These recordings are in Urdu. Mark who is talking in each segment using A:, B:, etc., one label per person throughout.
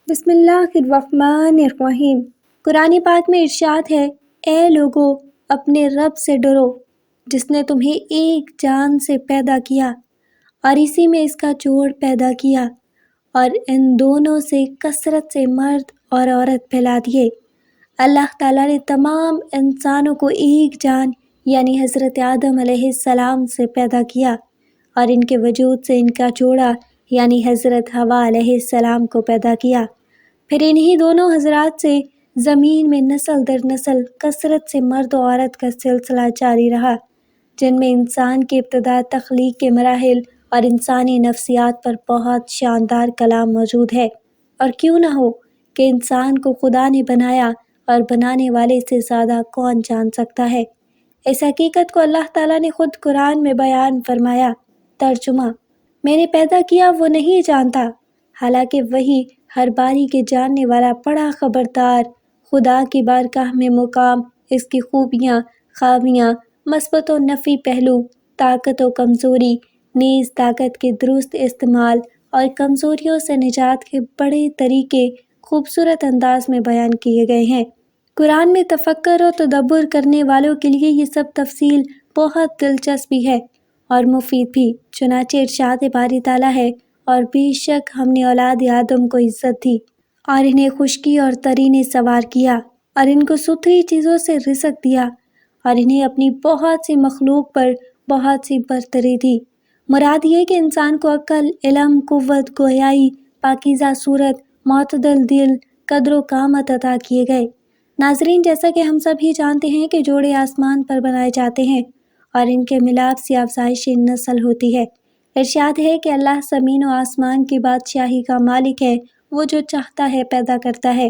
A: بسم اللہ الرحمن الرحیم۔ قرآن پاک میں ارشاد ہے، اے لوگو اپنے رب سے ڈرو جس نے تمہیں ایک جان سے پیدا کیا اور اسی میں اس کا جوڑ پیدا کیا اور ان دونوں سے کثرت سے مرد اور عورت پھیلا دیے۔ اللہ تعالیٰ نے تمام انسانوں کو ایک جان یعنی حضرت آدم علیہ السلام سے پیدا کیا اور ان کے وجود سے ان کا جوڑا یعنی حضرت حوا علیہ السلام کو پیدا کیا۔ پھر انہی دونوں حضرات سے زمین میں نسل در نسل کثرت سے مرد و عورت کا سلسلہ جاری رہا، جن میں انسان کی ابتدا تخلیق کے مراحل اور انسانی نفسیات پر بہت شاندار کلام موجود ہے۔ اور کیوں نہ ہو کہ انسان کو خدا نے بنایا اور بنانے والے سے زیادہ کون جان سکتا ہے۔ اس حقیقت کو اللہ تعالیٰ نے خود قرآن میں بیان فرمایا۔ ترجمہ: میں نے پیدا کیا وہ نہیں جانتا، حالانکہ وہی ہر باری کے جاننے والا بڑا خبردار، خدا کی بارگاہ میں مقام، اس کی خوبیاں، خامیاں، مثبت و نفی پہلو، طاقت و کمزوری، نیز طاقت کے درست استعمال اور کمزوریوں سے نجات کے بڑے طریقے خوبصورت انداز میں بیان کیے گئے ہیں۔ قرآن میں تفکر و تدبر کرنے والوں کے لیے یہ سب تفصیل بہت دلچسپ بھی ہے اور مفید بھی۔ چنانچہ ارشاد باری تعالیٰ ہے، اور بے شک ہم نے اولاد آدم کو عزت دی اور انہیں خشکی اور تری نے سوار کیا اور ان کو ستھری چیزوں سے رزق دیا اور انہیں اپنی بہت سی مخلوق پر بہت سی برتری دی۔ مراد یہ کہ انسان کو عقل، علم، قوت، گویائی، پاکیزہ صورت، معتدل دل، قدر و قامت عطا کیے گئے۔ ناظرین، جیسا کہ ہم سب ہی جانتے ہیں کہ جوڑے آسمان پر بنائے جاتے ہیں اور ان کے ملاپ سے افزائش نسل ہوتی ہے۔ ارشاد ہے کہ اللہ زمین و آسمان کی بادشاہی کا مالک ہے، وہ جو چاہتا ہے پیدا کرتا ہے،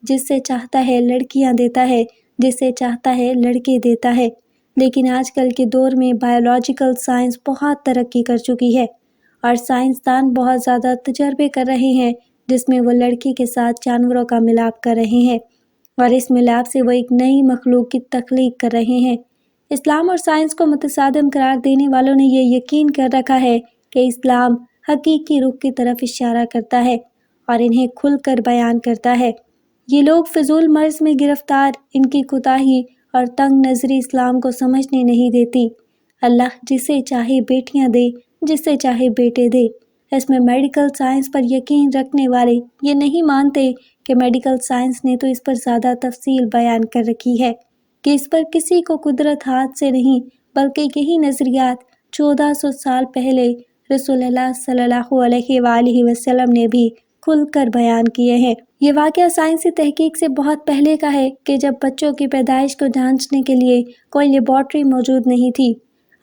A: جس سے چاہتا ہے لڑکیاں دیتا ہے، جس سے چاہتا ہے لڑکے دیتا ہے۔ لیکن آج کل کے دور میں بایولوجیکل سائنس بہت ترقی کر چکی ہے اور سائنسدان بہت زیادہ تجربے کر رہے ہیں، جس میں وہ لڑکی کے ساتھ جانوروں کا ملاپ کر رہے ہیں اور اس ملاپ سے وہ ایک نئی مخلوق کی تخلیق کر رہے ہیں۔ اسلام اور سائنس کو متصادم قرار دینے والوں نے یہ یقین کر رکھا ہے کہ اسلام حقیقی رخ کی طرف اشارہ کرتا ہے اور انہیں کھل کر بیان کرتا ہے۔ یہ لوگ فضول مرض میں گرفتار، ان کی کوتاہی اور تنگ نظری اسلام کو سمجھنے نہیں دیتی۔ اللہ جسے چاہے بیٹیاں دے، جسے چاہے بیٹے دے۔ اس میں میڈیکل سائنس پر یقین رکھنے والے یہ نہیں مانتے کہ میڈیکل سائنس نے تو اس پر زیادہ تفصیل بیان کر رکھی ہے کہ اس پر کسی کو قدرت ہاتھ سے نہیں، بلکہ یہی نظریات 1400 سال پہلے رسول اللہ صلی اللہ علیہ وآلہ وسلم نے بھی کھل کر بیان کیے ہیں۔ یہ واقعہ سائنسی تحقیق سے بہت پہلے کا ہے کہ جب بچوں کی پیدائش کو جانچنے کے لیے کوئی لیبارٹری موجود نہیں تھی۔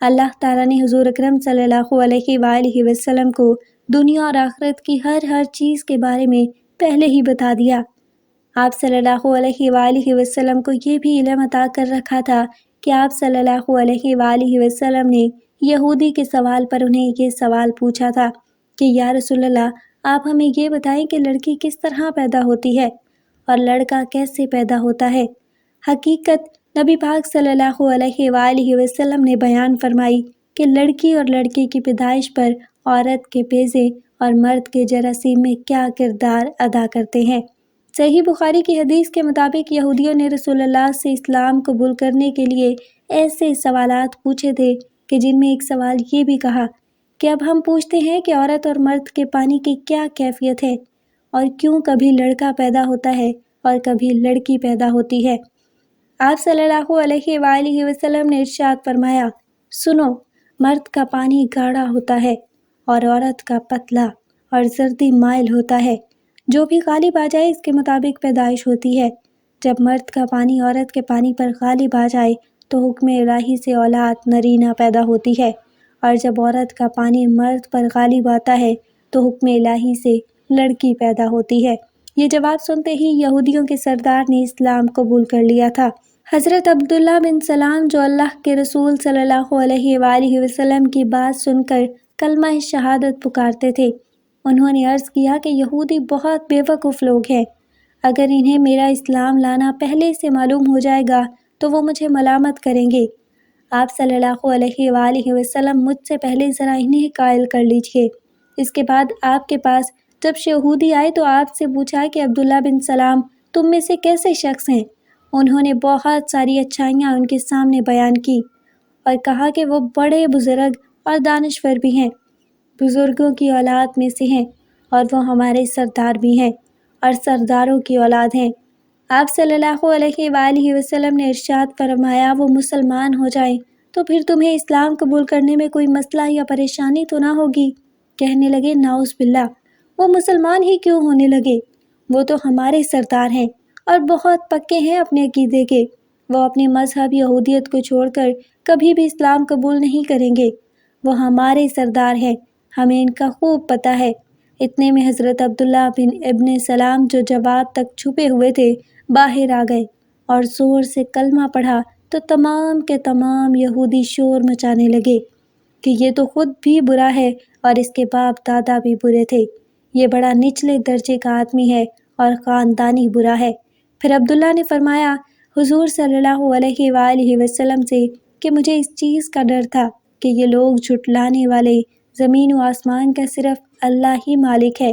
A: اللہ تعالیٰ نے حضور اکرم صلی اللہ علیہ وآلہ وسلم کو دنیا اور آخرت کی ہر چیز کے بارے میں پہلے ہی بتا دیا۔ آپ صلی اللہ علیہ وآلہ وسلم کو یہ بھی علم عطا کر رکھا تھا کہ آپ صلی اللہ علیہ وآلہ وسلم نے یہودی کے سوال پر انہیں یہ سوال پوچھا تھا کہ یا رسول اللہ، آپ ہمیں یہ بتائیں کہ لڑکی کس طرح پیدا ہوتی ہے اور لڑکا کیسے پیدا ہوتا ہے۔ حقیقت نبی پاک صلی اللہ علیہ وآلہ وسلم نے بیان فرمائی کہ لڑکی اور لڑکے کی پیدائش پر عورت کے بیضے اور مرد کے جراثیم میں کیا کردار ادا کرتے ہیں۔ صحیح بخاری کی حدیث کے مطابق یہودیوں نے رسول اللہ سے اسلام قبول کرنے کے لیے ایسے سوالات پوچھے تھے کہ جن میں ایک سوال یہ بھی کہا کہ اب ہم پوچھتے ہیں کہ عورت اور مرد کے پانی کی کیا کیفیت ہے اور کیوں کبھی لڑکا پیدا ہوتا ہے اور کبھی لڑکی پیدا ہوتی ہے۔ آپ صلی اللہ علیہ وآلہ وسلم نے ارشاد فرمایا، سنو، مرد کا پانی گاڑھا ہوتا ہے اور عورت کا پتلا اور زردی مائل ہوتا ہے، جو بھی غالب آ جائے اس کے مطابق پیدائش ہوتی ہے۔ جب مرد کا پانی عورت کے پانی پر غالب آ جائے تو حکم الہی سے اولاد نرینہ پیدا ہوتی ہے، اور جب عورت کا پانی مرد پر غالب آتا ہے تو حکم الہی سے لڑکی پیدا ہوتی ہے۔ یہ جواب سنتے ہی یہودیوں کے سردار نے اسلام قبول کر لیا تھا۔ حضرت عبداللہ بن سلام جو اللہ کے رسول صلی اللہ علیہ وآلہ وسلم کی بات سن کر کلمہ شہادت پکارتے تھے، انہوں نے عرض کیا کہ یہودی بہت بے وقوف لوگ ہیں، اگر انہیں میرا اسلام لانا پہلے سے معلوم ہو جائے گا تو وہ مجھے ملامت کریں گے۔ آپ صلی اللہ علیہ وآلہ وسلم مجھ سے پہلے ذرا انہیں قائل کر لیجئے، اس کے بعد آپ کے پاس جب یہودی آئے تو آپ سے پوچھا کہ عبداللہ بن سلام تم میں سے کیسے شخص ہیں؟ انہوں نے بہت ساری اچھائیاں ان کے سامنے بیان کی اور کہا کہ وہ بڑے بزرگ اور دانشور بھی ہیں، بزرگوں کی اولاد میں سے ہیں، اور وہ ہمارے سردار بھی ہیں اور سرداروں کی اولاد ہیں۔ آپ صلی اللہ علیہ وآلہ وسلم نے ارشاد فرمایا وہ مسلمان ہو جائیں تو پھر تمہیں اسلام قبول کرنے میں کوئی مسئلہ یا پریشانی تو نہ ہوگی؟ کہنے لگے نعوذ باللہ، وہ مسلمان ہی کیوں ہونے لگے؟ وہ تو ہمارے سردار ہیں اور بہت پکے ہیں اپنے عقیدے کے، وہ اپنے مذہب یہودیت کو چھوڑ کر کبھی بھی اسلام قبول نہیں کریں گے، وہ ہمارے سردار ہیں، ہمیں ان کا خوب پتہ ہے۔ اتنے میں حضرت عبداللہ بن ابن سلام جو جواب تک چھپے ہوئے تھے باہر آ گئے اور زور سے کلمہ پڑھا تو تمام کے تمام یہودی شور مچانے لگے کہ یہ تو خود بھی برا ہے اور اس کے باپ دادا بھی برے تھے، یہ بڑا نچلے درجے کا آدمی ہے اور خاندانی برا ہے۔ پھر عبداللہ نے فرمایا حضور صلی اللہ علیہ وآلہ وسلم سے کہ مجھے اس چیز کا ڈر تھا کہ یہ لوگ جھٹلانے والے، زمین و آسمان کا صرف اللہ ہی مالک ہے،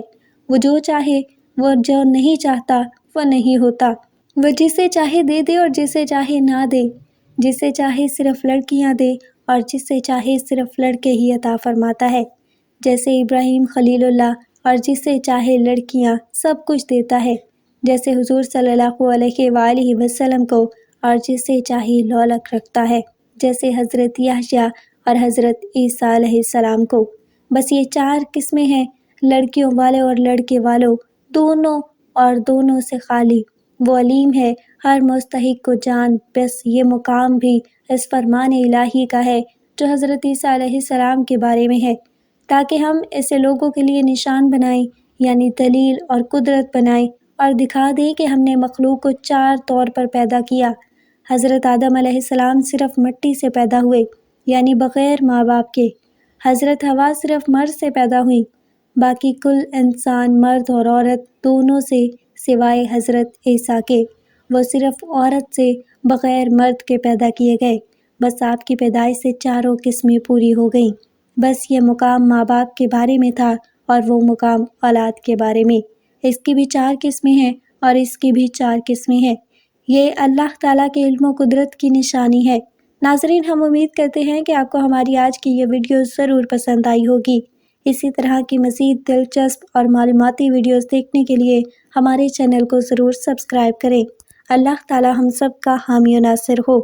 A: وہ جو چاہے، وہ جو نہیں چاہتا وہ نہیں ہوتا، وہ جسے چاہے دے دے اور جسے چاہے نہ دے، جسے چاہے صرف لڑکیاں دے اور جسے چاہے صرف لڑکے ہی عطا فرماتا ہے، جیسے ابراہیم خلیل اللہ، اور جسے چاہے لڑکیاں، سب کچھ دیتا ہے، جیسے حضور صلی اللہ علیہ وآلہ وسلم کو، اور جسے چاہے لولک رکھتا ہے، جیسے حضرت یحییٰ اور حضرت عیسیٰ علیہ السلام کو۔ بس یہ 4 قسمیں ہیں، لڑکیوں والے اور لڑکے والوں، دونوں اور دونوں سے خالی۔ وہ علیم ہے، ہر مستحق کو جان، بس یہ مقام بھی اس فرمان الہی کا ہے جو حضرت عیسیٰ علیہ السلام کے بارے میں ہے، تاکہ ہم اسے لوگوں کے لیے نشان بنائیں، یعنی دلیل اور قدرت بنائیں اور دکھا دیں کہ ہم نے مخلوق کو 4 طور پر پیدا کیا۔ حضرت آدم علیہ السلام صرف مٹی سے پیدا ہوئے، یعنی بغیر ماں باپ کے۔ حضرت حوا صرف مرد سے پیدا ہوئیں، باقی کل انسان مرد اور عورت دونوں سے، سوائے حضرت عیسیٰ کے، وہ صرف عورت سے بغیر مرد کے پیدا کیے گئے۔ بس آپ کی پیدائش سے 4 قسمیں پوری ہو گئیں۔ بس یہ مقام ماں باپ کے بارے میں تھا اور وہ مقام اولاد کے بارے میں۔ اس کی بھی 4 قسمیں ہیں اور اس کی بھی 4 قسمیں ہیں۔ یہ اللہ تعالیٰ کے علم و قدرت کی نشانی ہے۔ ناظرین، ہم امید کرتے ہیں کہ آپ کو ہماری آج کی یہ ویڈیو ضرور پسند آئی ہوگی۔ اسی طرح کی مزید دلچسپ اور معلوماتی ویڈیوز دیکھنے کے لیے ہمارے چینل کو ضرور سبسکرائب کریں۔ اللہ تعالیٰ ہم سب کا حامی و ناصر ہو۔